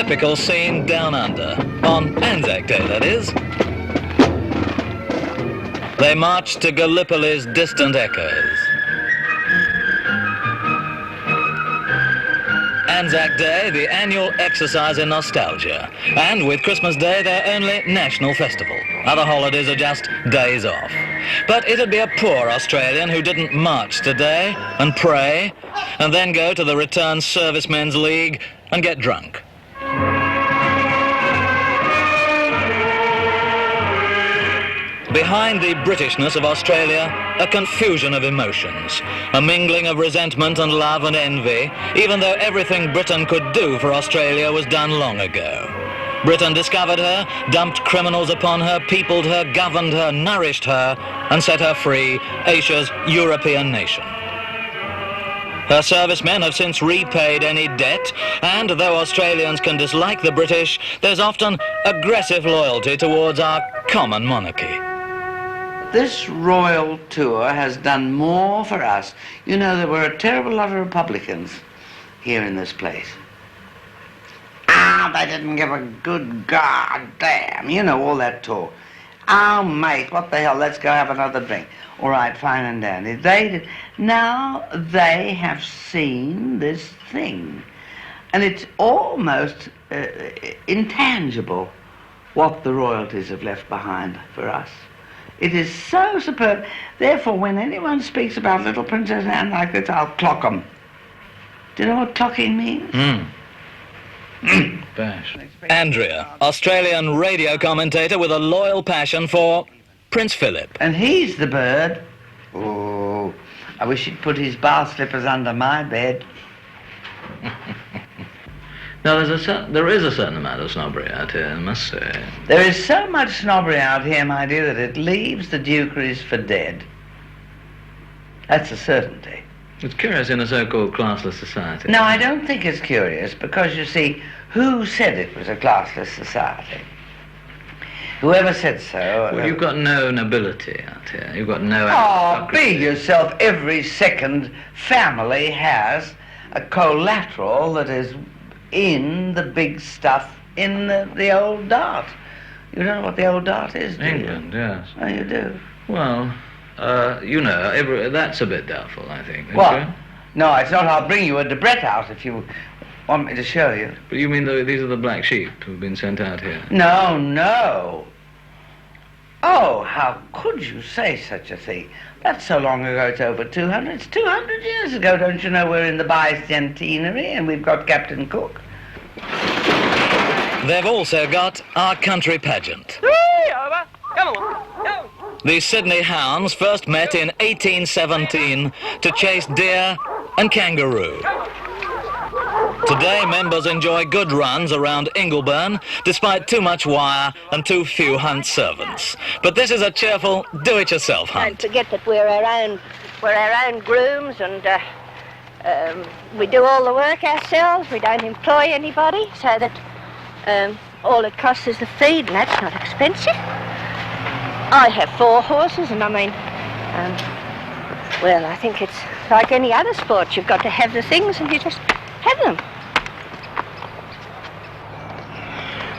epical scene down under. On Anzac Day, that is. They marched to Gallipoli's distant echoes. Anzac Day, the annual exercise in nostalgia. And with Christmas Day, their only national festival. Other holidays are just days off. But it'd be a poor Australian who didn't march today and pray and then go to the Returned Servicemen's League and get drunk. Behind the Britishness of Australia, a confusion of emotions, a mingling of resentment and love and envy, even though everything Britain could do for Australia was done long ago. Britain discovered her, dumped criminals upon her, peopled her, governed her, nourished her, and set her free, Asia's European nation. Her servicemen have since repaid any debt, and though Australians can dislike the British, there's often aggressive loyalty towards our common monarchy. This royal tour has done more for us. You know, there were a terrible lot of Republicans here in this place. They didn't give a good goddamn. You know, all that talk. Oh, mate, what the hell, let's go have another drink. All right, fine and dandy. They did. Now they have seen this thing. And it's almost intangible what the royalties have left behind for us. It is so superb. Therefore, when anyone speaks about little Princess Anne like this, I'll clock them. Do you know what clocking means? Bash. Andrea, Australian radio commentator with a loyal passion for Prince Philip. And he's the bird. Oh, I wish he'd put his bath slippers under my bed. Now, there is a certain amount of snobbery out here, I must say. There is so much snobbery out here, my dear, that it leaves the dukeries for dead. That's a certainty. It's curious in a so-called classless society. No, I don't think it's curious, because, you see, who said it was a classless society? Whoever said so... Well, you've got no nobility out here. You've got no aristocracy. aristocracy. Be yourself. Every second family has a collateral that is in the big stuff in the old dart. You don't know what the old dart is, do England, you? yes. Oh, you do? Well, you know, that's a bit doubtful, I think. What? No, it's not. I'll bring you a Debrett out if you want me to show you. But you mean these are the black sheep who've been sent out here? No, no. Oh, how could you say such a thing? That's so long ago, it's over 200. It's 200 years ago, don't you know? We're in the bicentenary and we've got Captain Cook. They've also got our country pageant. The Sydney Hounds first met in 1817 to chase deer and kangaroo. Today, members enjoy good runs around Ingleburn, despite too much wire and too few hunt servants. But this is a cheerful, do-it-yourself hunt. Don't forget that we're our own grooms, and we do all the work ourselves. We don't employ anybody, so that all it costs is the feed, and that's not expensive. I have 4 horses, and I mean, well, I think it's like any other sport. You've got to have the things, and you just have them.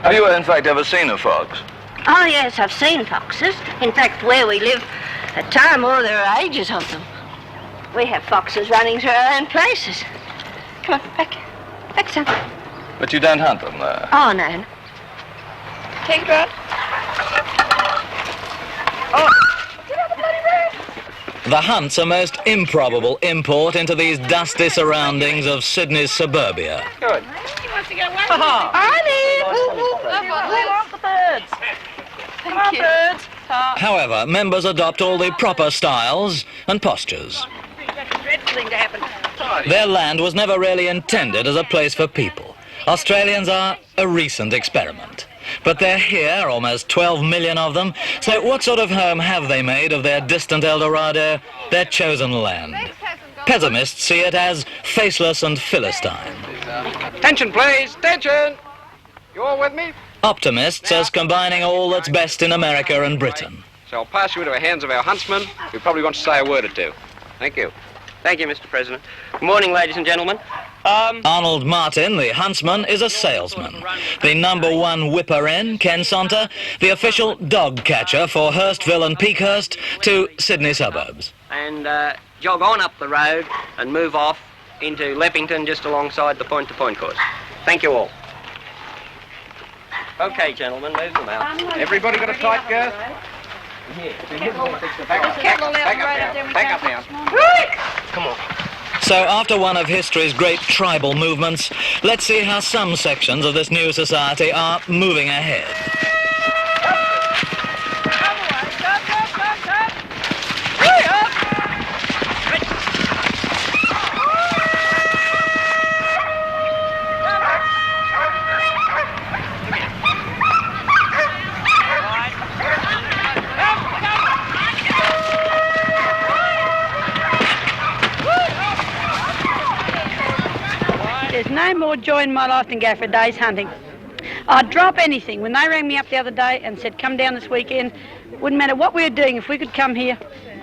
Have you, in fact, ever seen a fox? Oh, yes, I've seen foxes. In fact, where we live at Timor, there are ages of them. We have foxes running through our own places. Come on, back some. But you don't hunt them, though? Oh, no. Take it out. Oh! Get out the bloody road! The hunt's a most improbable import into these dusty surroundings of Sydney's suburbia. Good. He wants to get away from me. We want the birds. Thank you. Birds. However, members adopt all the proper styles and postures. Their land was never really intended as a place for people. Australians are a recent experiment. But they're here, almost 12 million of them, so what sort of home have they made of their distant El Dorado, their chosen land? Pessimists see it as faceless and Philistine. Attention, please. Attention. You all with me? Optimists as combining all that's best in America and Britain. So I'll pass you into the hands of our huntsman, who probably wants to say a word or two. Thank you. Thank you, Mr. President. Good morning, ladies and gentlemen. Arnold Martin, the huntsman, is a salesman. The #1 whipper in, Ken Sonter, the official dog catcher for Hurstville and Peakhurst to Sydney suburbs. And jog on up the road and move off into Leppington just alongside the point-to-point course. Thank you all. Okay, gentlemen, move them out. Everybody got a tight girth? Back up now. Come on. So after one of history's great tribal movements, let's see how some sections of this new society are moving ahead. There's no more joy in my life than go for a day's hunting. I'd drop anything. When they rang me up the other day and said, come down this weekend, wouldn't matter what we were doing, if we could come here,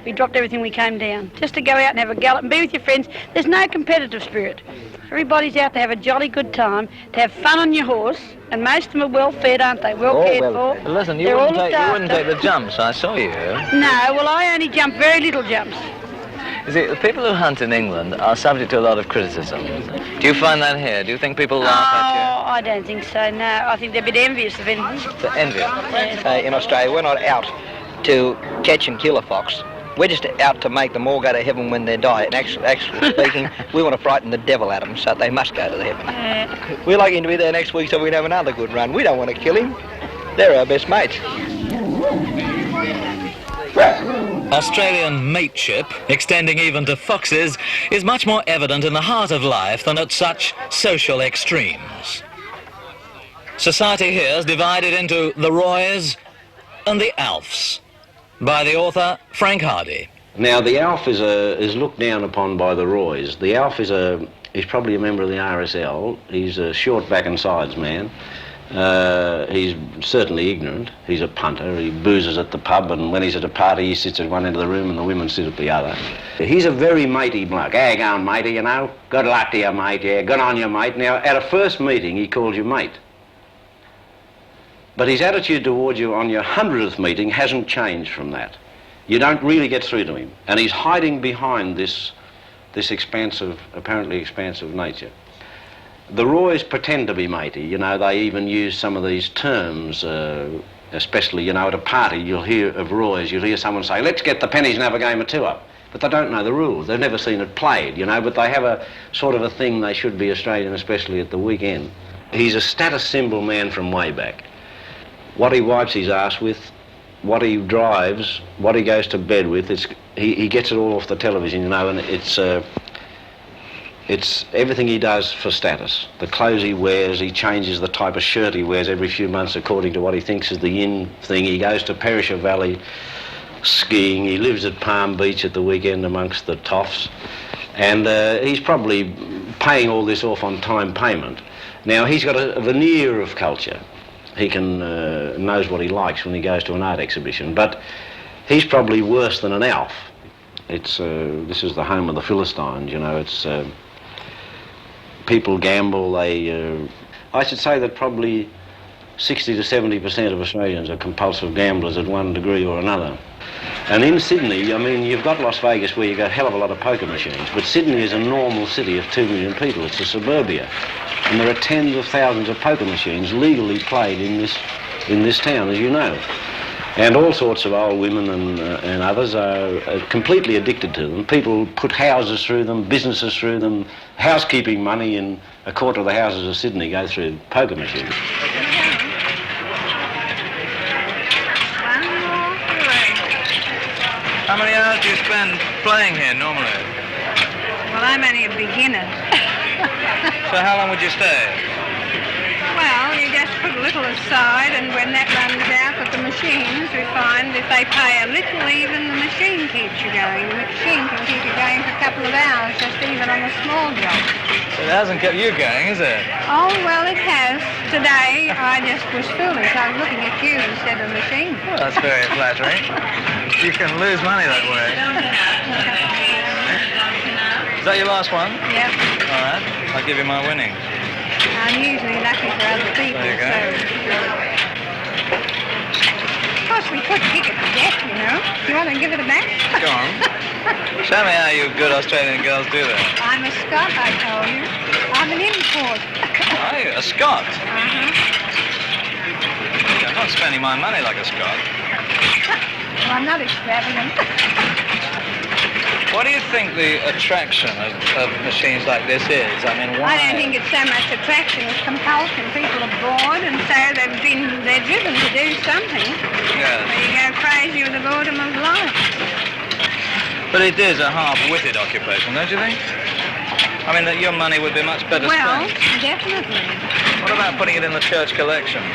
we dropped everything, we came down. Just to go out and have a gallop and be with your friends. There's no competitive spirit. Everybody's out to have a jolly good time, to have fun on your horse, and most of them are well fed, aren't they? Well cared for. Listen, you They're all wouldn't looked take after. the jumps, I saw you. No, well, I only jump very little jumps. You see, the people who hunt in England are subject to a lot of criticism. Do you find that here? Do you think people laugh Oh, I don't think so, no. I think they're a bit envious of anything. at you? They're envious. In Australia, we're not out to catch and kill a fox. We're just out to make them all go to heaven when they die. And actually speaking, we want to frighten the devil out of them so they must go to the heaven. We're lucky to be there next week so we can have another good run. We don't want to kill him. They're our best mates. Australian mateship, extending even to foxes, is much more evident in the heart of life than at such social extremes. Society here is divided into the Roys and the Alfs, by the author Frank Hardy. Now, the Alf is looked down upon by the Roys. The Alf he's probably a member of the RSL. He's a short back and sides man. He's certainly ignorant. He's a punter. He boozes at the pub, and when he's at a party, he sits at one end of the room and the women sit at the other. He's a very matey bloke. Hey, go on, matey, you know. Good luck to you, mate. Yeah, good on you, mate. Now, at a first meeting, he calls you mate. But his attitude towards you on your 100th meeting hasn't changed from that. You don't really get through to him. And he's hiding behind this expansive, apparently expansive nature. The Roys pretend to be matey, you know, they even use some of these terms, especially, you know, at a party you'll hear of Roys, you'll hear someone say, let's get the pennies and have a game of two-up. But they don't know the rules, they've never seen it played, you know, but they have a sort of a thing they should be Australian, especially at the weekend. He's a status symbol man from way back. What he wipes his ass with, what he drives, what he goes to bed with, he gets it all off the television, you know, and it's everything he does for status. The clothes he wears, he changes the type of shirt he wears every few months according to what he thinks is the in thing. He goes to Perisher Valley skiing. He lives at Palm Beach at the weekend amongst the toffs. And he's probably paying all this off on time payment. Now, he's got a veneer of culture. He knows what he likes when he goes to an art exhibition. But he's probably worse than an Alf. This is the home of the Philistines, you know. People gamble, I should say that probably 60 to 70% of Australians are compulsive gamblers at one degree or another. And in Sydney, I mean, you've got Las Vegas where you've got a hell of a lot of poker machines, but Sydney is a normal city of 2 million people. It's a suburbia. And there are tens of thousands of poker machines legally played in this town, as you know. And all sorts of old women and others are completely addicted to them. People put houses through them, businesses through them. Housekeeping money in a quarter of the houses of Sydney go through poker machines. How many hours do you spend playing here normally? Well, I'm only a beginner. So how long would you stay? Well, you just put a little aside, and when that runs out with the machines, we find if they pay a little, even the machine keeps you going. The machine can keep you going for a couple of hours, just even on a small job. It hasn't kept you going, has it? Oh, well, it has. Today, I just was foolish. I was looking at you instead of the machine. Well, that's very flattering. You can lose money that way. Is that your last one? Yep. All right. I'll give you my winnings. I'm usually lucky for other people, There you go. Of course, we could kick it to death, you know. You want to give it a back? Go on. Show me how you good Australian girls do that. I'm a Scot, I told you. I'm an import. Are you? A Scot? Uh-huh. I'm not spending my money like a Scot. Well, I'm not extravagant. What do you think the attraction of machines like this is? I mean, why? I don't think it's so much attraction as compulsion. People are bored, and so they're driven to do something. Yes. Or you go crazy with the boredom of life. But it is a half-witted occupation, don't you think? I mean, that your money would be much better Well, spent. definitely. What about putting it in the church collection?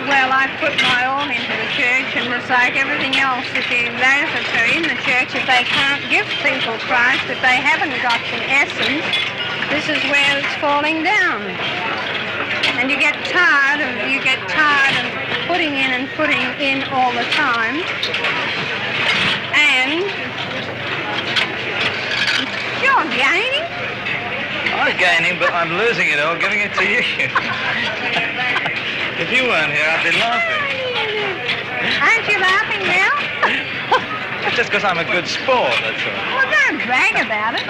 Well, I put my all into the church, and it's like everything else. If those that are in the church, if they can't give people Christ, if they haven't got the essence, this is where it's falling down. And you get tired of putting in all the time. And you're gaining. I'm gaining, but I'm losing it all, giving it to you. If you weren't here, I'd be laughing. Aren't you laughing now? Just because I'm a good sport, that's all. Well, don't brag about it.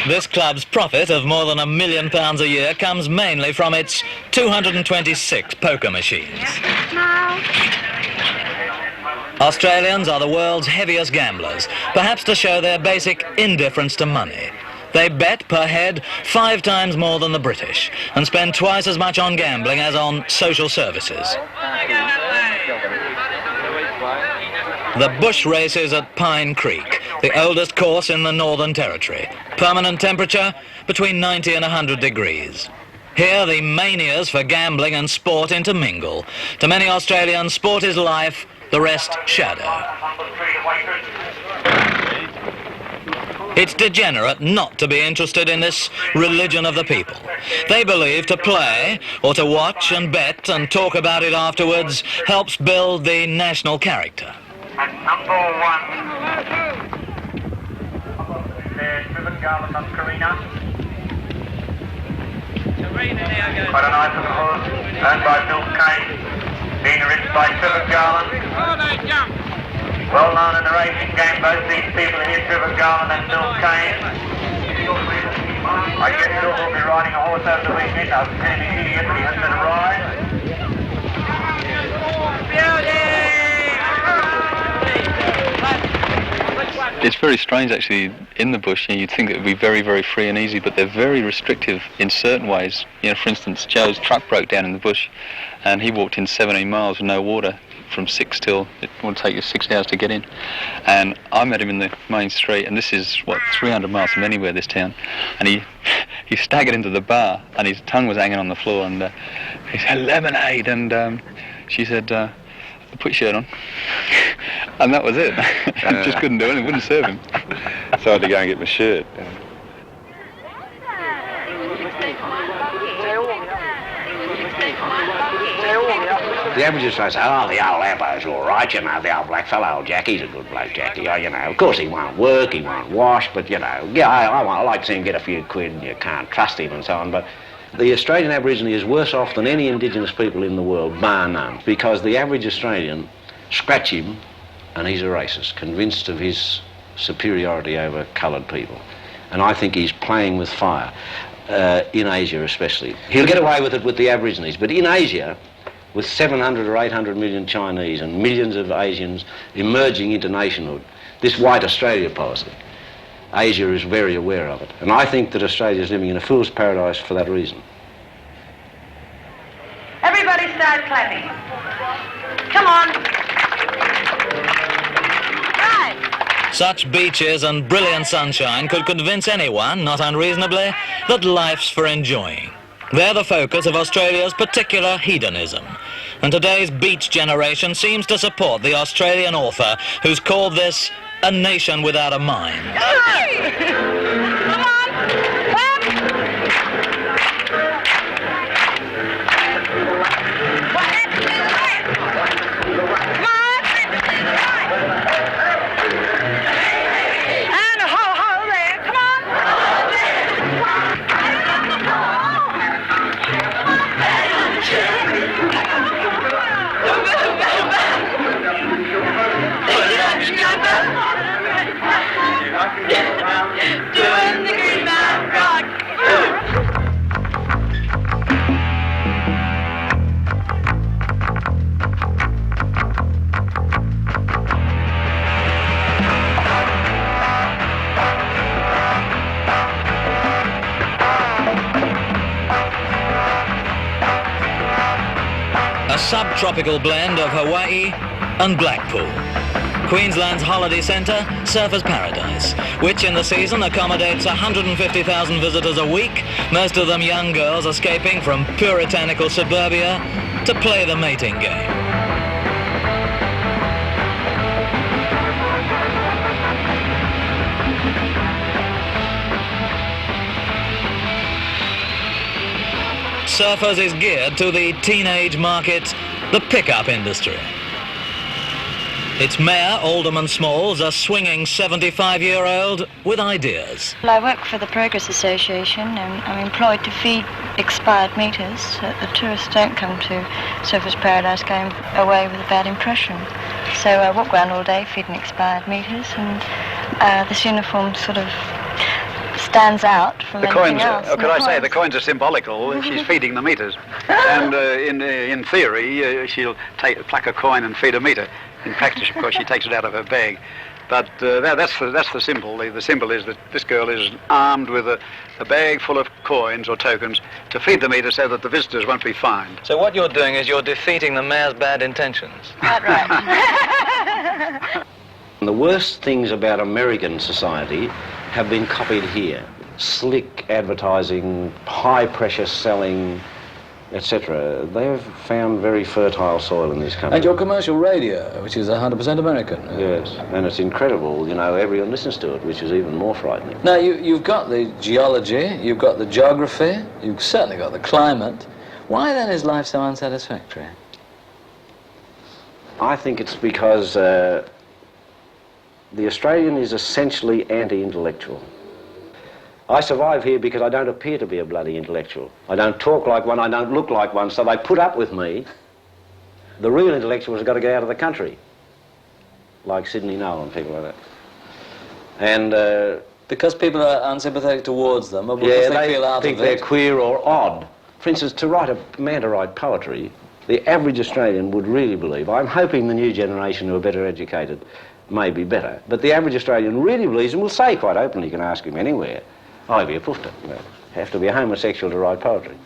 This club's profit of more than £1 million a year comes mainly from its 226 poker machines. No. Australians are the world's heaviest gamblers, perhaps to show their basic indifference to money. They bet per head 5 times more than the British and spend twice as much on gambling as on social services. The bush races at Pine Creek, the oldest course in the Northern Territory. Permanent temperature between 90 and 100 degrees. Here the manias for gambling and sport intermingle. To many Australians, sport is life, the rest shadow. It's degenerate not to be interested in this religion of the people. They believe to play, or to watch and bet and talk about it afterwards, helps build the national character. And number 1, there's Ribbon Garland on Karina. Quite a nice little horse, owned by Bill Kane, being ridden by Ribbon Garland. Well known in the racing game, both these people here, Ribbon Garland and Bill Kane. I guess Bill will be riding a horse over the weekend. I was standing here yesterday, he has been a ride. It's very strange actually in the bush. You'd think it would be very, very free and easy, but they're very restrictive in certain ways. You know, for instance, Joe's truck broke down in the bush and he walked in 17 miles with no water from 6 till, it would take you 6 hours to get in. And I met him in the main street, and this is, 300 miles from anywhere, this town. And he staggered into the bar and his tongue was hanging on the floor, and he said, "Lemonade," and she said, "Put your shirt on." And that was it. Just couldn't do it, it wouldn't serve him. So I had to go and get my shirt. The average Australian says, "Oh, the old Abbo's all right, you know, the old black fellow, old Jackie's a good bloke, Jackie." Oh, you know, of course he won't work, he won't wash, but, you know, yeah, I like to see him get a few quid, and you can't trust him and so on, but the Australian Aborigine is worse off than any indigenous people in the world, bar none, because the average Australian, scratch him, and he's a racist, convinced of his superiority over coloured people. And I think he's playing with fire, in Asia especially. He'll get away with it with the Aborigines, but in Asia, with 700 or 800 million Chinese and millions of Asians emerging into nationhood, this white Australia policy, Asia is very aware of it. And I think that Australia is living in a fool's paradise for that reason. Everybody start clapping. Come on. Right. Such beaches and brilliant sunshine could convince anyone, not unreasonably, that life's for enjoying. They're the focus of Australia's particular hedonism. And today's beach generation seems to support the Australian author who's called this a nation without a mind. Hey! Come on. Clap. What happened to the left? Come on. And ho, ho there. subtropical blend of Hawaii and Blackpool. Queensland's holiday centre, Surfers Paradise, which in the season accommodates 150,000 visitors a week, most of them young girls escaping from puritanical suburbia to play the mating game. Surfers is geared to the teenage market, the pickup industry. Its mayor, Alderman Smalls, a swinging 75-year-old with ideas. Well, I work for the Progress Association and I'm employed to feed expired meters so that the tourists don't come to Surfers Paradise going away with a bad impression. So I walk around all day feeding expired meters, and this uniform sort of stands out from anything else. Could I say, the coins are symbolical. She's feeding the meters. And in theory, she'll pluck a coin and feed a meter. In practice, of course, she takes it out of her bag. But that's the symbol. The symbol is that this girl is armed with a bag full of coins or tokens to feed the meter so that the visitors won't be fined. So what you're doing is you're defeating the mayor's bad intentions. That's right. The worst things about American society have been copied here. Slick advertising, high-pressure selling, etc. They've found very fertile soil in this country. And your commercial radio, which is 100% American. Yes, and it's incredible, you know, everyone listens to it, which is even more frightening. Now, you've got the geology, you've got the geography, you've certainly got the climate. Why then is life so unsatisfactory? I think it's because the Australian is essentially anti-intellectual. I survive here because I don't appear to be a bloody intellectual. I don't talk like one, I don't look like one, so they put up with me. The real intellectuals have got to get out of the country, like Sidney Noel and people like that. And because people are unsympathetic towards them, or because they feel out think of it? they're queer or odd. For instance, to write a man to write poetry, the average Australian would really believe. I'm hoping the new generation who are better educated may be better, but the average Australian really believes and will say quite openly, you can ask him anywhere, I'll be a poofter. You have to be a homosexual to write poetry.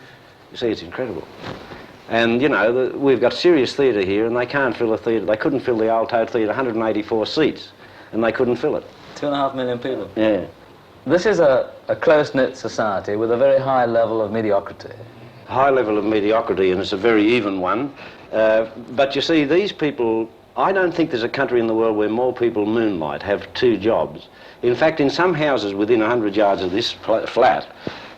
You see, it's incredible. And, you know, we've got serious theatre here, and they can't fill a theatre. They couldn't fill the Old Toad Theatre, 184 seats, and they couldn't fill it. 2.5 million people. Yeah. This is a close-knit society with a very high level of mediocrity. High level of mediocrity, and it's a very even one. But you see, these people, I don't think there's a country in the world where more people moonlight, have 2 jobs. In fact, in some houses within 100 yards of this flat,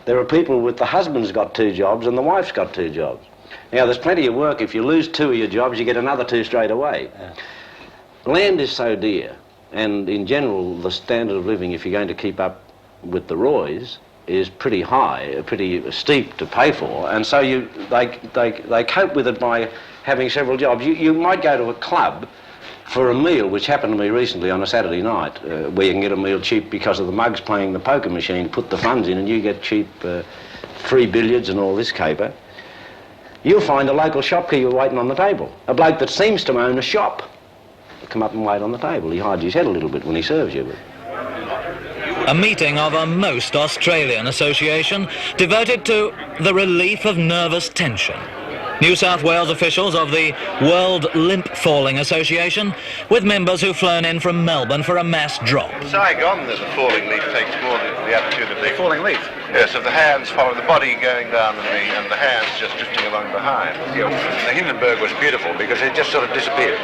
there are people with the husband's got 2 jobs and the wife's got 2 jobs. Now, there's plenty of work. If you lose 2 of your jobs, you get another 2 straight away. Yeah. Land is so dear, and in general, the standard of living, if you're going to keep up with the Roys, is pretty high, pretty steep to pay for, and so they cope with it by having several jobs. You might go to a club for a meal, which happened to me recently on a Saturday night, where you can get a meal cheap because of the mugs playing the poker machine, put the funds in and you get cheap free billiards and all this caper. You'll find a local shopkeeper waiting on the table, a bloke that seems to own a shop. He'll come up and wait on the table. He hides his head a little bit when he serves you. A meeting of a most Australian association devoted to the relief of nervous tension. New South Wales officials of the World Limp Falling Association, with members who've flown in from Melbourne for a mass drop. In Saigon, there's a falling leaf takes more than the opportunity. Falling leaf? Yes, of the hands follow the body going down and the hands just drifting along behind. The Hindenburg was beautiful because it just sort of disappeared.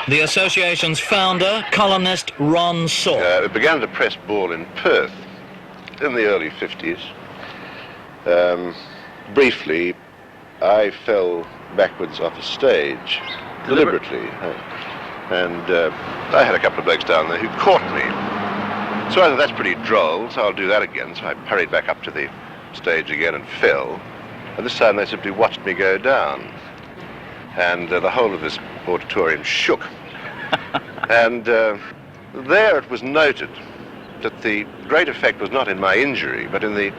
The association's founder, columnist Ron Saw. We began to press ball in Perth in the early 50s. Briefly, I fell backwards off a stage, deliberately. And I had a couple of blokes down there who caught me. So I thought, that's pretty droll, so I'll do that again. So I hurried back up to the stage again and fell. And this time they simply watched me go down. And the whole of this auditorium shook. And there it was noted that the great effect was not in my injury, but in the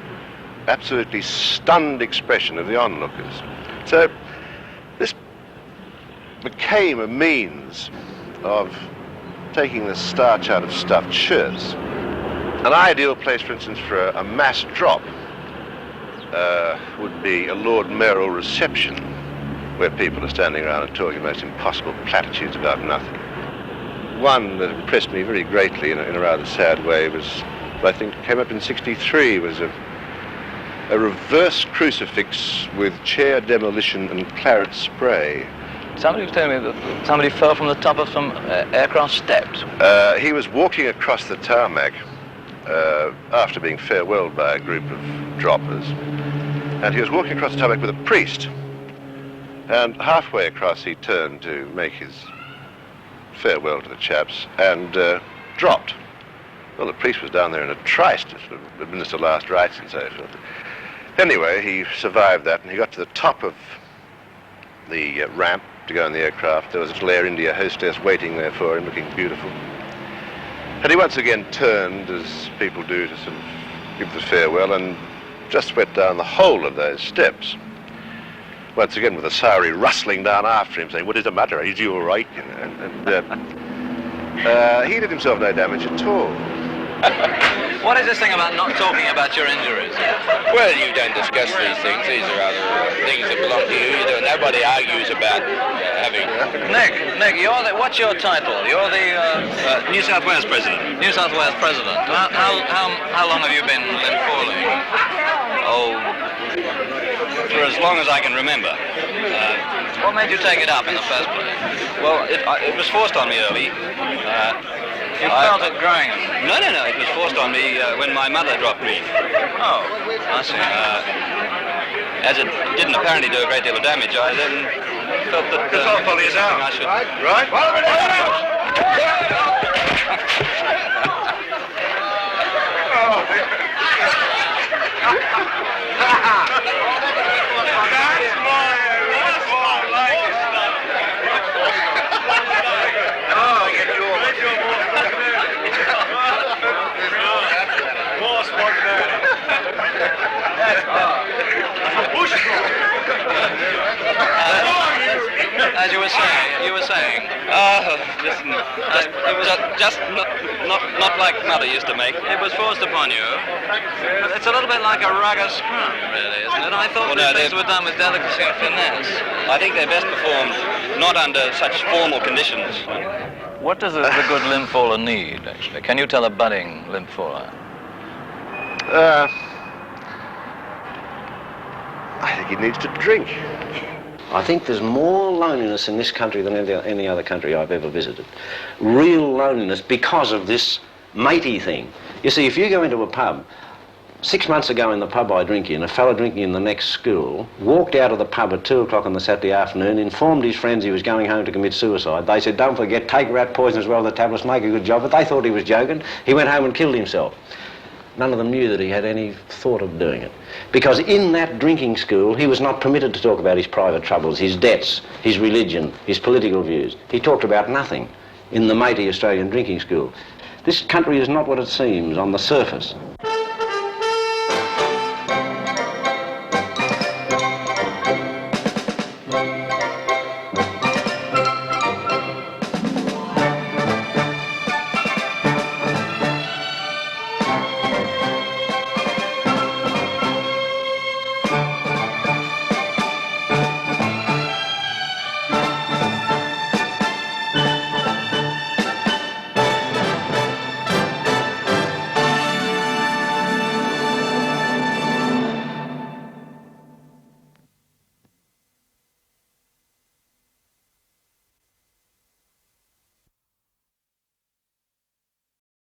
absolutely stunned expression of the onlookers. So this became a means of taking the starch out of stuffed shirts. An ideal place, for instance, for a mass drop would be a Lord Mayoral reception where people are standing around and talking most impossible platitudes about nothing. One that impressed me very greatly in a rather sad way was, I think came up in '63, was a reverse crucifix with chair demolition and claret spray. Somebody was telling me that somebody fell from the top of some aircraft steps. He was walking across the tarmac after being farewelled by a group of droppers, and he was walking across the tarmac with a priest, and halfway across he turned to make his farewell to the chaps and dropped. Well, the priest was down there in a trice to sort of administer last rites and so forth. Anyway, he survived that, and he got to the top of the ramp to go in the aircraft. There was a little Air India hostess waiting there for him, looking beautiful. And he once again turned, as people do, to sort of give the farewell, and just went down the whole of those steps. Once again, with a sari rustling down after him, saying, "What is the matter? Is you all right?" You know, and he did himself no damage at all. What is this thing about not talking about your injuries? Well, you don't discuss these things. These are other things that belong to you. Nobody argues about having... Nick, what's your title? You're the... New South Wales President. New South Wales President. How long have you been limp-falling? Oh, for as long as I can remember. What made you take it up in the first place? Well, it was forced on me early. You felt it growing? No. It was forced on me when my mother dropped me. Oh, I see. As it didn't apparently do a great deal of damage, I then felt that... Control pulley is out. I should... Right? As you were saying. Listen, it was just not like Mother used to make. It was forced upon you. It's a little bit like a rugged scrum, really, isn't it? I thought these things were done with delicacy and finesse. I think they're best performed not under such formal conditions. What does the good limb faller need, actually? Can you tell a budding limb faller? I think he needs to drink. I think there's more loneliness in this country than any other country I've ever visited. Real loneliness because of this matey thing. You see, if you go into a pub, 6 months ago in the pub I drink in, a fellow drinking in the next school walked out of the pub at 2 o'clock on the Saturday afternoon, informed his friends he was going home to commit suicide. They said, "Don't forget, take rat poison as well, the tablets, make a good job." But they thought he was joking. He went home and killed himself. None of them knew that he had any thought of doing it. Because in that drinking school, he was not permitted to talk about his private troubles, his debts, his religion, his political views. He talked about nothing in the matey Australian drinking school. This country is not what it seems on the surface.